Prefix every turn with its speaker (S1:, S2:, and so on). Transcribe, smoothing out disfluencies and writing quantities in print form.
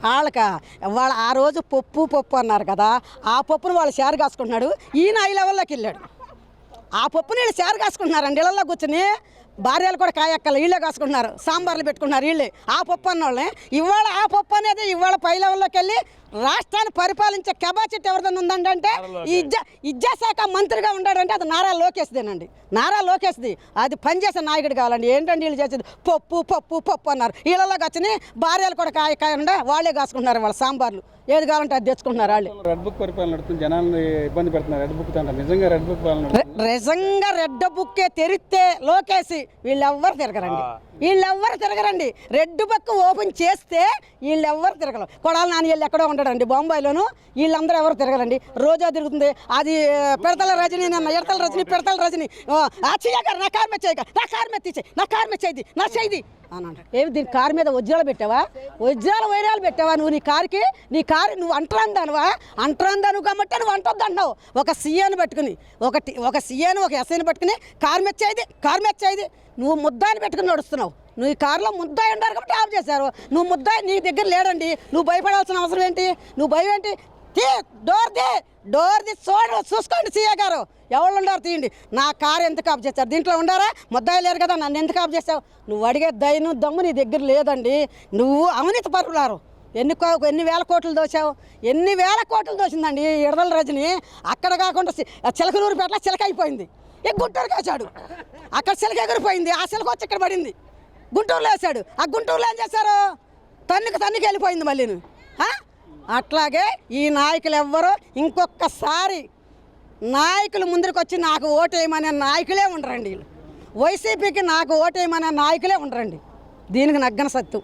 S1: వాళ్ళకా వాళ్ళు ఆ రోజు పప్పు అన్నారు కదా, ఆ పప్పును వాళ్ళు షేర్ కాసుకుంటున్నాడు. ఈయన ఈ లెవెల్లోకి వెళ్ళాడు. ఆ పప్పుని వీళ్ళు షేర్ కాసుకుంటున్నారండి. ఇళ్ళల్లో కూర్చుని భార్యలు కూడా కాయక్కలు వీళ్ళే కాసుకుంటున్నారు, సాంబార్లు పెట్టుకున్నారు వీళ్ళే. ఆ పప్పు అన్నోళ్ళని ఇవాళ ఆ పప్పు అనేది ఇవాళ పై లెవెల్లోకి వెళ్ళి రాష్ట్రాన్ని పరిపాలించే కెపాసిటీ ఎవరిదైనా ఉందంటే ఈ విద్యాశాఖ మంత్రిగా ఉన్నాడంటే అది నారా లోకేష్దేనండి. నారా లోకేష్ది. అది పనిచేసే నాయకుడు కావాలండి. ఏంటంటే వీళ్ళు చేసేది పప్పు అన్నారు. వీళ్ళలోకి వచ్చి భార్యలు కూడా కాయ ఉండే వాళ్ళే కాసుకుంటున్నారు. వాళ్ళ సాంబార్లు ఏది కావాలంటే అది తెచ్చుకుంటున్నారు. వాళ్ళు
S2: రెడ్ బుక్ పరిపాలన నడుస్తుంది, జనాన్ని ఇబ్బంది పెడుతున్నారు. రెడ్ బుక్ నిజంగా రెడ్ బుక్
S1: నిజంగా రెడ్ బుక్కే తెరిస్తే లోకేసి వీళ్ళెవ్వరు తిరగరండి. రెడ్ బుక్ ఓపెన్ చేస్తే వీళ్ళెవ్వరు తిరగరు. కొడాలి నాని వీళ్ళు ఎక్కడో ఉంటాడండి బొంబాయిలోను. వీళ్ళందరూ ఎవరు తిరగరండి. రోజా తిరుగుతుంది. అది పెడతల రజని పెడతల రజని గారు నా కారు మెచ్చేది నా చేయి అని అంటాడు. ఏమి దీని కారు మీద వజ్రాలు పెట్టావా? వైరాలు పెట్టావా నువ్వు? నీ కారు నువ్వు అంటరాందాను కాబట్టి నువ్వు అంటొద్దు అంటున్నావు. ఒక సీఏని పెట్టుకుని ఒక సీఏని ఒక ఎస్ఐని పట్టుకుని కారు మెచ్చేది నువ్వు ముద్దాయిని పెట్టుకుని నడుస్తున్నావు. నువ్వు ఈ కారులో ముద్దాయి ఉన్నారు కాబట్టి ఆఫ్ చేశారు. నువ్వు ముద్దాయి నీ దగ్గర లేడండి. నువ్వు భయపడాల్సిన అవసరం ఏంటి? నువ్వు భయం ఏంటి? డోర్ చూసుకోండి సీఏ గారు. ఎవరు ఉండారు తీయండి. నా కారు ఎందుకు ఆఫ్ చేశారు? దీంట్లో ఉండారా? ముద్దాయి లేరు కదా, నన్ను ఎందుకు ఆఫ్ చేసావు? నువ్వు అడిగే దమ్ము నీ దగ్గర లేదండి. నువ్వు అవినీతి పరులారు. ఎన్ని వేల కోట్లు దోచావు? ఎన్ని వేల కోట్లు దోచిందండి ఇడదల రజని. అక్కడ కాకుండా చిలకలూరుపేటలో చిలక అయిపోయింది. గుంటూరుకి వేసాడు. అక్కడ చిలక ఎగిరిపోయింది. ఆ చిలక వచ్చి ఇక్కడ పడింది. గుంటూరులో వేసాడు. ఆ గుంటూరులో ఏం చేశారు? తన్నుకి వెళ్ళిపోయింది మళ్ళీ. అట్లాగే ఈ నాయకులు ఎవ్వరూ ఇంకొకసారి నాయకులు ముందరికి వచ్చి నాకు ఓటేయమనే నాయకులే ఉండరండి. వీళ్ళు వైసీపీకి నాకు ఓటేయమనే నాయకులే ఉండరండి. దీనికి నగ్గన సత్తు.